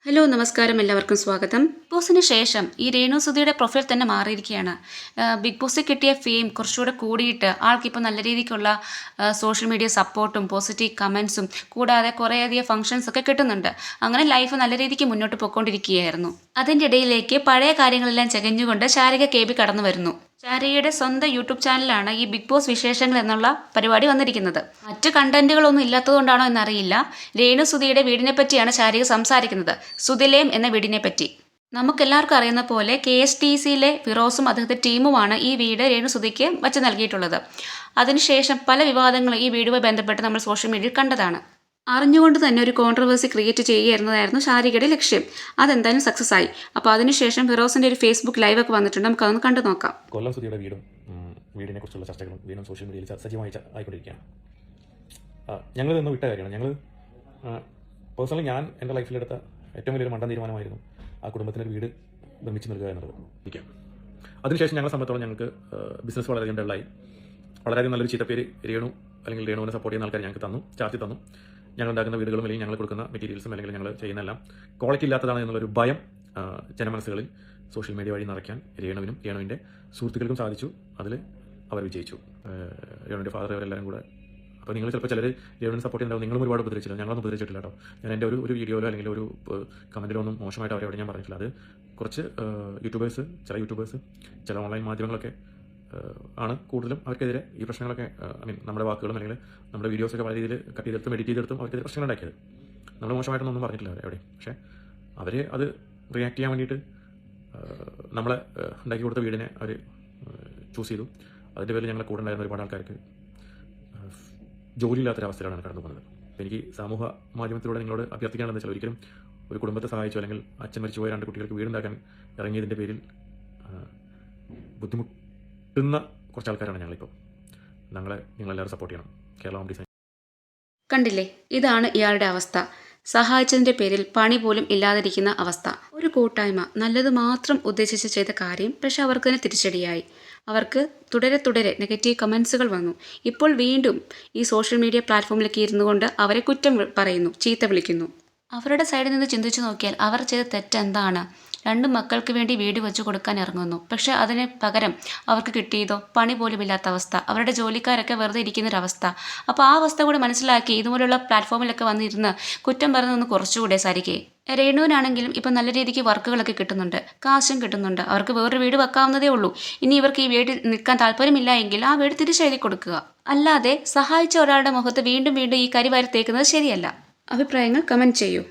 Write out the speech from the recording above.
Hello നമസ്കാരം, എല്ലാവർക്കും സ്വാഗതം. ബിഗ് ബോസിന് ശേഷം ഈ രേണു സുധിയുടെ പ്രൊഫൈൽ തന്നെ മാറിയിരിക്കുകയാണ്. ബിഗ് ബോസിൽ കിട്ടിയ ഫെയിം കുറച്ചുകൂടെ കൂടിയിട്ട് ആൾക്കിപ്പോൾ നല്ല രീതിക്കുള്ള സോഷ്യൽ മീഡിയ സപ്പോർട്ടും പോസിറ്റീവ് കമൻസും കൂടാതെ കുറേയധികം ഫംഗ്ഷൻസ് ഒക്കെ കിട്ടുന്നുണ്ട്. അങ്ങനെ ലൈഫ് നല്ല രീതിക്ക് മുന്നോട്ട് പോയിക്കൊണ്ടിരിക്കുകയായിരുന്നു. അതിൻ്റെ ഇടയിലേക്ക് പഴയ കാര്യങ്ങളെല്ലാം ചകഞ്ഞുകൊണ്ട് ശാരിക KB കടന്നു വരുന്നു. ശാരികയുടെ സ്വന്തം യൂട്യൂബ് ചാനലാണ് ഈ ബിഗ് ബോസ് വിശേഷങ്ങൾ എന്നുള്ള പരിപാടി വന്നിരിക്കുന്നത്. മറ്റ് കണ്ടന്റുകളൊന്നും ഇല്ലാത്തതുകൊണ്ടാണോ എന്നറിയില്ല, രേണു സുധിയുടെ വീടിനെ പറ്റിയാണ് ശാരിക സംസാരിക്കുന്നത്. സുധിലേം എന്ന വീടിനെ പറ്റി. നമുക്കെല്ലാവർക്കും അറിയുന്ന പോലെ KSTCയിലെ ഫിറോസും അദ്ദേഹത്തെ ടീമുമാണ് ഈ വീട് രേണു സുധിക്ക് വച്ച് നൽകിയിട്ടുള്ളത്. അതിനുശേഷം പല വിവാദങ്ങളും ഈ വീടുമായി ബന്ധപ്പെട്ട് നമ്മൾ സോഷ്യൽ മീഡിയയിൽ കണ്ടതാണ്. അറിഞ്ഞുകൊണ്ട് തന്നെ ഒരു കോൺട്രവേഴ്സി ക്രിയേറ്റ് ചെയ്യുകയായിരുന്നതായിരുന്നു ശാരികയുടെ ലക്ഷ്യം. അതെന്തായാലും സക്സസ് ആയി. അപ്പോൾ അതിനുശേഷം ഫിറോസിന്റെ ഒരു ഫേസ്ബുക്ക് ലൈവ് ഒക്കെ വന്നിട്ടുണ്ട്. നമുക്കതൊന്ന് കണ്ടു നോക്കാം. കൊല്ലം സുധിയുടെ വീടിനെ കുറിച്ചുള്ള ചർച്ചകളും വീണ്ടും സോഷ്യൽ മീഡിയയിൽ സജീവമായി ആയിക്കൊണ്ടിരിക്കുകയാണ്. ഞങ്ങൾ നിന്ന് വിട്ട കാര്യമാണ്. ഞങ്ങൾ പേഴ്സണലി ഞാൻ എൻ്റെ ലൈഫിലെടുത്ത ഏറ്റവും വലിയൊരു മണ്ടൻ തീരുമാനമായിരുന്നു ആ കുടുംബത്തിനൊരു വീട് നിർമ്മിച്ച് നൽകുക എന്നുള്ളത്. അതിനുശേഷം ഞങ്ങളെ സംബന്ധിച്ചോളം ഞങ്ങൾക്ക് ബിസിനസ് വളരെയധികം ഡള്ളായി. വളരെയധികം നല്ലൊരു ചീത്തപ്പേര് അല്ലെങ്കിൽ രേണുവിനെ സപ്പോർട്ട് ചെയ്യുന്ന ആൾക്കാർ ഞങ്ങൾക്ക് ചാർത്തി തന്നു. ഞങ്ങൾ ഉണ്ടാക്കുന്ന വീടുകളും അല്ലെങ്കിൽ ഞങ്ങൾ കൊടുക്കുന്ന മെറ്റീരിയൽസും അല്ലെങ്കിൽ ഞങ്ങൾ ചെയ്യുന്നതെല്ലാം ക്വാളിറ്റി ഇല്ലാത്തതാണ് എന്നുള്ളൊരു ഭയം ജനമനസ്സുകളിൽ സോഷ്യൽ മീഡിയ വഴി നിറയ്ക്കാൻ രേണുവിൻ്റെ സുഹൃത്തുക്കൾക്കും സാധിച്ചു. അതിൽ അവർ വിജയിച്ചു. രേണുവിൻ്റെ ഫാദർ അവരെല്ലാവരും കൂടെ. അപ്പോൾ നിങ്ങൾ ചിലപ്പോൾ ചിലർ രേണുവിനെ സപ്പോർട്ട് ചെയ്യുന്നുണ്ടാവും. നിങ്ങളും ഒരുപാട് ഉപദ്രവിച്ചില്ല, ഞങ്ങളൊന്നും ഉപദ്രവിച്ചിട്ടില്ല കേട്ടോ. ഞാൻ എൻ്റെ ഒരു വീഡിയോയിലോ അല്ലെങ്കിൽ ഒരു കമൻറ്റിലോ ഒന്നും മോശമായിട്ട് അവരെ ഞാൻ പറഞ്ഞിട്ടില്ല. അത് കുറച്ച് ചില യൂട്യൂബേഴ്സ് ചില ഓൺലൈൻ മാധ്യമങ്ങളൊക്കെ ആണ് കൂടുതലും അവർക്കെതിരെ ഈ പ്രശ്നങ്ങളൊക്കെ നമ്മുടെ വാക്കുകളും അല്ലെങ്കിൽ നമ്മുടെ വീഡിയോസൊക്കെ പല രീതിയിൽ കട്ട് ചെയ്തെടുത്തും എഡിറ്റ് ചെയ്തെടുത്തും അവർക്കെതിരെ പ്രശ്നങ്ങൾ ഉണ്ടാക്കിയത്. നമ്മൾ മോശമായിട്ടൊന്നും പറഞ്ഞിട്ടില്ല അവരെ എവിടെയും. പക്ഷേ അവർ അത് റിയാക്ട് ചെയ്യാൻ വേണ്ടിയിട്ട് നമ്മളെ ഉണ്ടാക്കി കൊടുത്ത വീടിനെ അവർ ചൂസ് ചെയ്തു. അതിൻ്റെ പേരിൽ ഞങ്ങളെ കൂടെ ഉണ്ടായിരുന്ന ഒരുപാട് ആൾക്കാർക്ക് ജോലിയില്ലാത്തൊരവസ്ഥയിലാണ് കടന്നു പോകുന്നത്. അപ്പോൾ എനിക്ക് സമൂഹ മാധ്യമത്തിലൂടെ നിങ്ങളോട് അഭ്യർത്ഥിക്കാനെന്ന് വെച്ചാൽ, ഒരിക്കലും ഒരു കുടുംബത്തെ സഹായിച്ചോ അല്ലെങ്കിൽ അച്ഛൻ മരിച്ചു പോയ 2 കുട്ടികൾക്ക് വീടുണ്ടാക്കാൻ ഇറങ്ങിയതിൻ്റെ പേരിൽ ബുദ്ധിമുട്ടുന്ന കുറച്ച് ആൾക്കാരാണ് ഞങ്ങളിപ്പോൾ. നിങ്ങളെല്ലാവരും സപ്പോർട്ട് ചെയ്യണം. കേരള ഹോം ഡിസൈൻ കണ്ടില്ലേ, ഇതാണ് ഇയാളുടെ അവസ്ഥ. സഹായിച്ചതിൻ്റെ പേരിൽ പണി പോലും ഇല്ലാതിരിക്കുന്ന അവസ്ഥ. ഒരു കൂട്ടായ്മ നല്ലത് മാത്രം ഉദ്ദേശിച്ച് ചെയ്ത കാര്യം, പക്ഷെ അവർക്ക് തന്നെ തിരിച്ചടിയായി. അവർക്ക് തുടരെ നെഗറ്റീവ് കമൻസുകൾ വന്നു. ഇപ്പോൾ വീണ്ടും ഈ സോഷ്യൽ മീഡിയ പ്ലാറ്റ്ഫോമിലേക്ക് ഇരുന്നു കൊണ്ട് അവരെ കുറ്റം പറയുന്നു, ചീത്ത വിളിക്കുന്നു. അവരുടെ സൈഡിൽ നിന്ന് ചിന്തിച്ചു നോക്കിയാൽ അവർ ചെയ്ത തെറ്റെന്താണ്? 2 മക്കൾക്ക് വേണ്ടി വീട് വെച്ച് കൊടുക്കാൻ ഇറങ്ങുന്നു. പക്ഷെ അതിന് പകരം അവർക്ക് കിട്ടിയതോ പണി പോലും ഇല്ലാത്ത അവസ്ഥ, അവരുടെ ജോലിക്കാരൊക്കെ വെറുതെ ഇരിക്കുന്നൊരവസ്ഥ. അപ്പോൾ ആ അവസ്ഥ കൂടെ മനസ്സിലാക്കി ഇതുപോലുള്ള പ്ലാറ്റ്ഫോമിലൊക്കെ വന്നിരുന്ന് കുറ്റം പറയുന്നതൊന്ന് കുറച്ചുകൂടെ സാരിക്കേ. രേണുവിനാണെങ്കിലും ഇപ്പം നല്ല രീതിക്ക് വർക്കുകളൊക്കെ കിട്ടുന്നുണ്ട്, കാശും കിട്ടുന്നുണ്ട്. അവർക്ക് വേറൊരു വീട് വെക്കാവുന്നതേ ഉള്ളൂ. ഇനി ഇവർക്ക് ഈ വീട്ടിൽ നിൽക്കാൻ താല്പര്യമില്ല എങ്കിൽ ആ വീട് തിരിച്ചെഴുതി കൊടുക്കുക. അല്ലാതെ സഹായിച്ച ഒരാളുടെ മുഖത്ത് വീണ്ടും ഈ കരിവാരി തേക്കുന്നത് ശരിയല്ല. അഭിപ്രായങ്ങൾ കമൻറ്റ് ചെയ്യൂ.